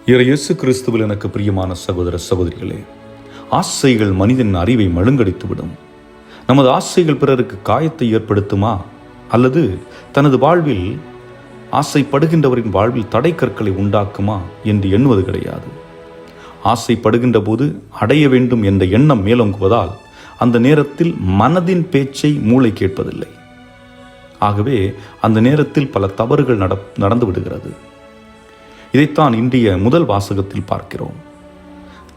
இயேசு கிறிஸ்துவில் எனக்கு பிரியமான சகோதர சகோதரிகளே, ஆசைகள் மனிதன் அறிவை மழுங்கடித்துவிடும். நமது ஆசைகள் பிறருக்கு காயத்தை ஏற்படுத்துமா, அல்லது தனது வாழ்வில் ஆசைப்படுகின்றவரின் வாழ்வில் தடை கற்களை உண்டாக்குமா என்று எண்ணுவது கிடையாது. ஆசைப்படுகின்ற போது அடைய வேண்டும் என்ற எண்ணம் மேலோங்குவதால் அந்த நேரத்தில் மனதின் பேச்சை மூளை கேட்பதில்லை. ஆகவே அந்த நேரத்தில் பல தவறுகள் நடந்து விடுகிறது. இதைத்தான் இன்றைய முதல் வாசகத்தில் பார்க்கிறோம்.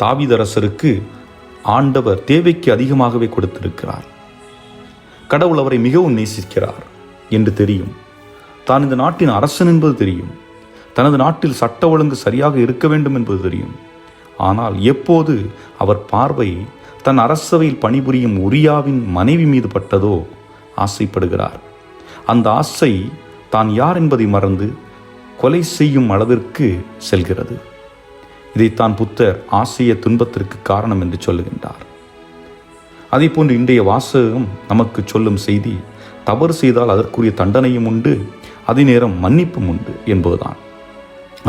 தாவீது அரசருக்கு ஆண்டவர் தேவைக்கு அதிகமாகவே கொடுத்திருக்கிறார். கடவுள் அவரை மிகவும் நேசிக்கிறார் என்று தெரியும். தான் இந்த நாட்டின் அரசன் என்பது தெரியும். தனது நாட்டில் சட்ட ஒழுங்கு சரியாக இருக்க வேண்டும் என்பது தெரியும். ஆனால் எப்போது அவர் பார்வை தன் அரசவையில் பணிபுரியும் உரியாவின் மனைவி மீது பட்டதோ ஆசைப்படுகிறார். அந்த ஆசை தான் யார் என்பதை மறந்து கொலை செய்யும் அளவிற்கு செல்கிறது. இதைத்தான் புத்தர் ஆசைய துன்பத்திற்கு காரணம் என்று சொல்லுகின்றார். அதே போன்று இன்றைய வாசகம் நமக்கு சொல்லும் செய்தி, தவறு செய்தால் அதற்குரிய தண்டனையும் உண்டு, அதே நேரம் மன்னிப்பும் உண்டு என்பதுதான்.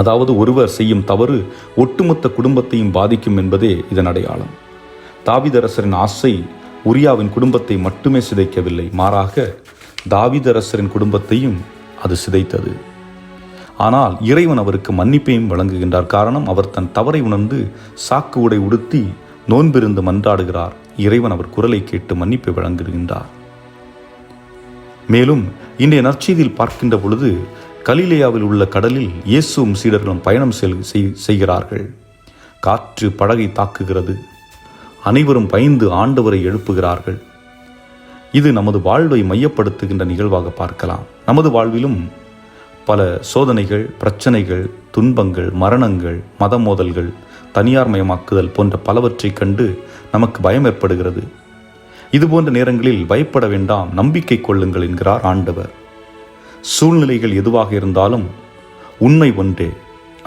அதாவது ஒருவர் செய்யும் தவறு ஒட்டுமொத்த குடும்பத்தையும் பாதிக்கும் என்பதே இதன் அடையாளம். தாவீதரசரின் ஆசை உரியாவின் குடும்பத்தை மட்டுமே சிதைக்கவில்லை, மாறாக தாவீதரசரின் குடும்பத்தையும் அது சிதைத்தது. ஆனால் இறைவன் அவருக்கு மன்னிப்பையும் வழங்குகின்றார். காரணம், அவர் தன் தவறை உணர்ந்து சாக்கு உடை உடுத்தி நோன்பிருந்து மன்றாடுகிறார். இறைவன் அவர் குரலை கேட்டு மன்னிப்பை வழங்குகின்றார். மேலும் இன்றைய நற்செய்தியில் பார்க்கின்ற பொழுது கலிலேயாவில் உள்ள கடலில் இயேசுவும் சீடர்களும் பயணம் செய்கிறார்கள். காற்று படகை தாக்குகிறது. அனைவரும் பயந்து ஆண்டவரை எழுப்புகிறார்கள். இது நமது வாழ்வை மையப்படுத்துகின்ற நிகழ்வாக பார்க்கலாம். நமது வாழ்விலும் பல சோதனைகள், பிரச்சனைகள், துன்பங்கள், மரணங்கள், மத மோதல்கள், தனியார் மயமாக்குதல் போன்ற பலவற்றை கண்டு நமக்கு பயம் ஏற்படுகிறது. இதுபோன்ற நேரங்களில் பயப்பட வேண்டாம், நம்பிக்கை கொள்ளுங்கள் என்கிறார் ஆண்டவர். சூழ்நிலைகள் எதுவாக இருந்தாலும் உண்மை ஒன்றே,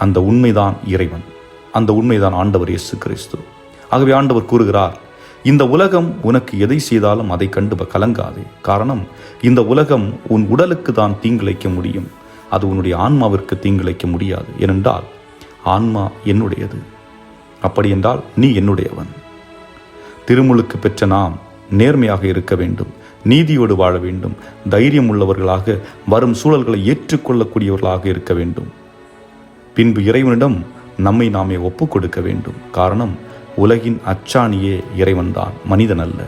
அந்த உண்மைதான் இறைவன், அந்த உண்மைதான் ஆண்டவர் இயேசு கிறிஸ்து. ஆகவே ஆண்டவர் கூறுகிறார், இந்த உலகம் உனக்கு எதை செய்தாலும் அதை கண்டு கலங்காதே. காரணம், இந்த உலகம் உன் உடலுக்கு தான் தீங்கிழைக்க முடியும், அது உன்னுடைய ஆன்மாவிற்கு தீங்கிழைக்க முடியாது. ஏனென்றால் ஆன்மா என்னுடையது. அப்படி என்றால் நீ என்னுடையவன். திருமுழுக்கு பெற்ற நாம் நேர்மையாக இருக்க வேண்டும், நீதியோடு வாழ வேண்டும், தைரியம் உள்ளவர்களாக வரும் சூழல்களை ஏற்றுக்கொள்ளக்கூடியவர்களாக இருக்க வேண்டும். பின்பு இறைவனிடம் நம்மை நாமே ஒப்புக் கொடுக்க வேண்டும். காரணம், உலகின் அச்சாணியே இறைவன்தான், மனிதன் அல்ல.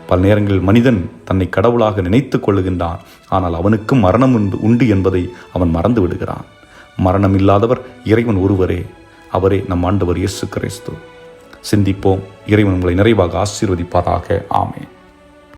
பல நேரங்களில் மனிதன் தன்னை கடவுளாக நினைத்து கொள்ளுகின்றான். ஆனால் அவனுக்கும் மரணம் உண்டு என்பதை அவன் மறந்து விடுகிறான். மரணம் இல்லாதவர் இறைவன் ஒருவரே, அவரே நம் ஆண்டவர் இயேசு கிறிஸ்து. சிந்திப்போம். இறைவன் உங்களை நிறைவாக ஆசீர்வதிப்பாராக. ஆமென்.